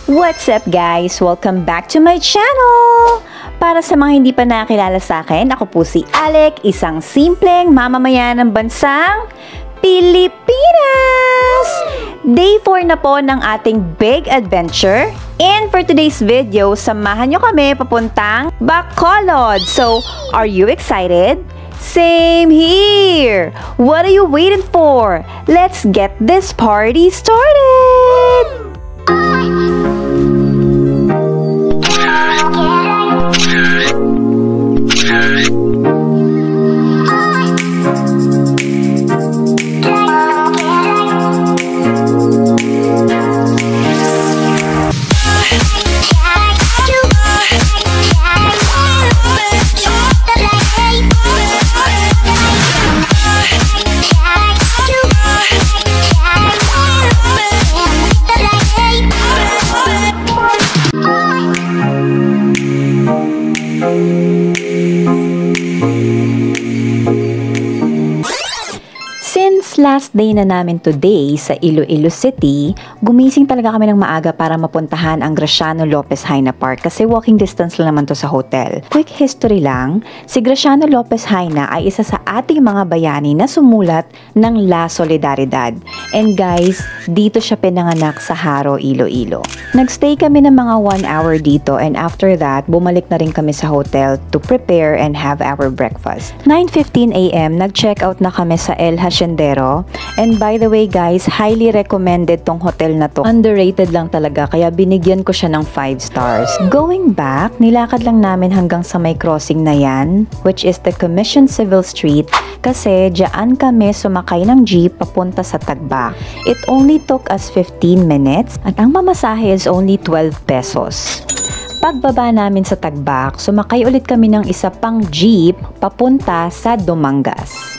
What's up guys? Welcome back to my channel! Para sa mga hindi pa nakilala sa akin, ako po si Alec, isang simpleng mamamayan ng bansang Pilipinas! Day 4 na po ng ating big adventure. And for today's video, samahan nyo kami papuntang Bacolod. So, are you excited? Same here! What are you waiting for? Let's get this party started! Last day na namin today sa Iloilo City, gumising talaga kami ng maaga para mapuntahan ang Graciano Lopez Haina Park kasi walking distance lang naman to sa hotel. Quick history lang, si Graciano Lopez Haina ay isa sa ating mga bayani na sumulat ng La Solidaridad. And guys, dito siya pinanganak sa Haro, Iloilo. Nagstay kami ng mga 1 hour dito and after that, bumalik na rin kami sa hotel to prepare and have our breakfast. 9:15 AM, nag-check out na kami sa El Haciendero. And by the way guys, highly recommended tong hotel na to. Underrated lang talaga kaya binigyan ko siya ng 5 stars. Going back, nilakad lang namin hanggang sa may crossing na yan, which is the Commission Civil Street, kasi diyan kami sumakay ng jeep papunta sa Tagba. It only took us 15 minutes at ang mamasahe is only 12 pesos. Pagbaba namin sa Tagbak, sumakay ulit kami ng isa pang jeep papunta sa Dumangas.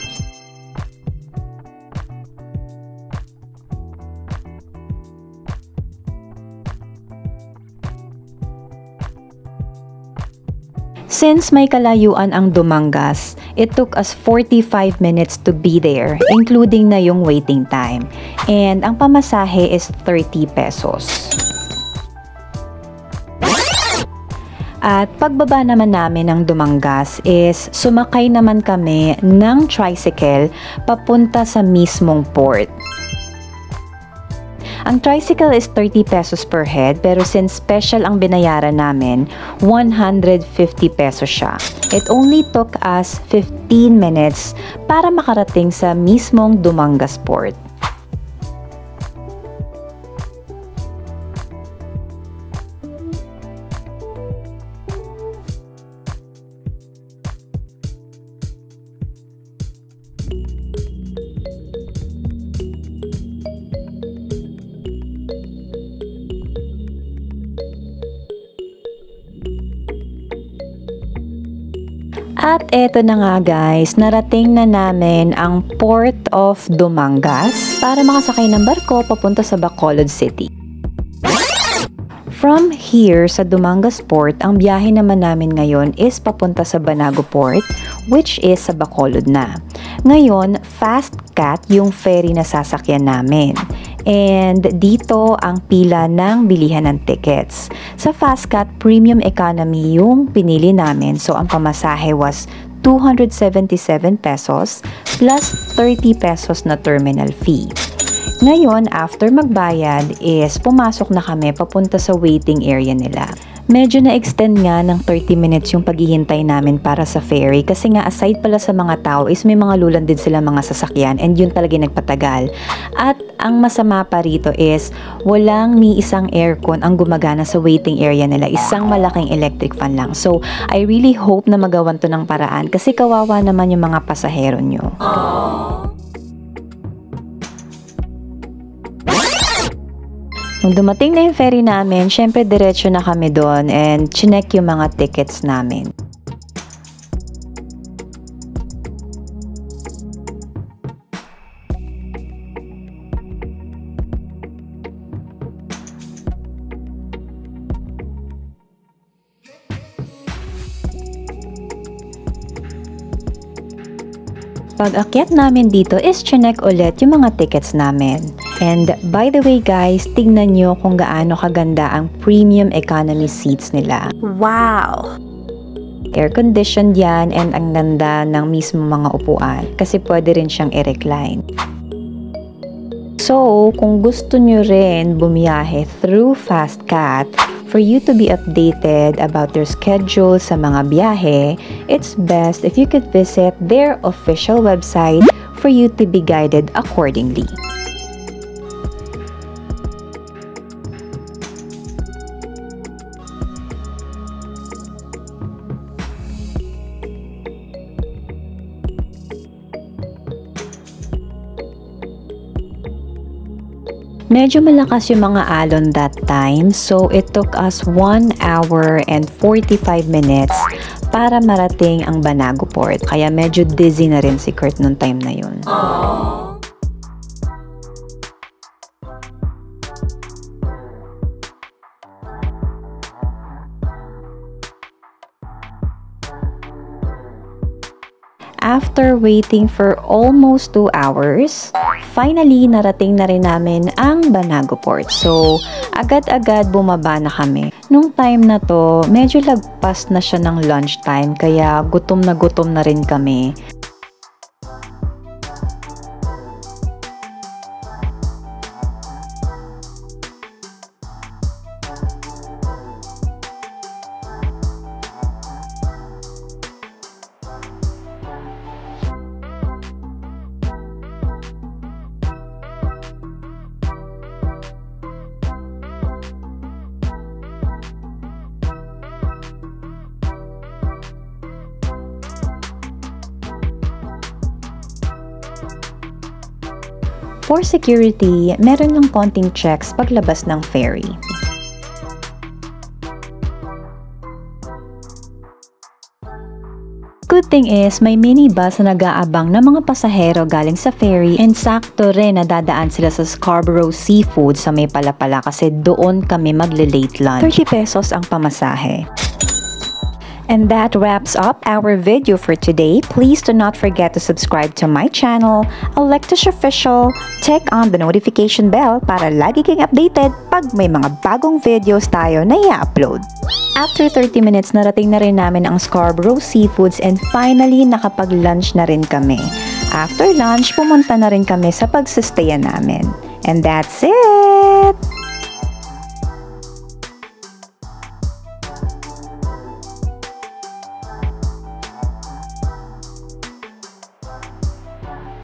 Since may kalayuan ang Dumangas, it took us 45 minutes to be there, including na yung waiting time. And ang pamasahe is 30 pesos. At pagbaba naman namin ng Dumangas is sumakay naman kami ng tricycle papunta sa mismong port. Ang tricycle is 30 pesos per head pero since special ang binayaran namin, 150 pesos siya. It only took us 15 minutes para makarating sa mismong Dumangas Port. At eto na nga guys, narating na namin ang Port of Dumangas para makasakay ng barko papunta sa Bacolod City. From here sa Dumangas Port, ang biyahe naman namin ngayon is papunta sa Banago Port, which is sa Bacolod na. Ngayon, Fast Cat yung ferry na sasakyan namin. And dito ang pila ng bilihan ng tickets. Sa Fastcat, Premium Economy yung pinili namin. So, ang pamasahe was 277 pesos plus 30 pesos na terminal fee. Ngayon, after magbayad is pumasok na kami papunta sa waiting area nila. Medyo na-extend nga ng 30 minutes yung paghihintay namin para sa ferry kasi nga aside pala sa mga tao is may mga lulan din sila mga sasakyan and yun talaga nagpatagal. At ang masama pa rito is walang ni isang aircon ang gumagana sa waiting area nila. Isang malaking electric fan lang. So, I really hope na magawan to ng paraan kasi kawawa naman yung mga pasahero nyo. Nung dumating na yung ferry namin, syempre diretso na kami doon and chinek yung mga tickets namin. Pag akyat namin dito is chinek ulit yung mga tickets namin. And by the way guys, tingnan nyo kung gaano kaganda ang premium economy seats nila. Wow! Air-conditioned yan and ang ganda ng mismo mga upuan kasi pwede rin siyang i-recline. So, kung gusto nyo rin bumiyahe through FastCat, for you to be updated about their schedule sa mga biyahe, it's best if you could visit their official website for you to be guided accordingly. Medyo malakas yung mga alon that time, so it took us 1 hour and 45 minutes para marating ang Banago Port. Kaya medyo dizzy na rin si Kurt nung time na yun. After waiting for almost 2 hours, finally narating na rin namin ang Banago Port. So, agad-agad bumaba na kami. Nung time na to, medyo lagpas na siya ng lunchtime kaya gutom na rin kami. For security, meron lang konting checks paglabas ng ferry. Good thing is, may minibus na nag-aabang ng mga pasahero galing sa ferry and sakto rin na dadaan sila sa Scarborough Seafood sa may Palapala kasi doon kami magle-late lunch. 30 pesos ang pamasahe. And that wraps up our video for today. Please do not forget to subscribe to my channel, Electus Official. Check on the notification bell para lagi kang updated pag may mga bagong videos tayo na i-upload. After 30 minutes, narating na rin namin ang Scarborough Seafoods and finally nakapag-lunch na rin kami. After lunch, pumunta na rin kami sa pagsistayan namin. And that's it!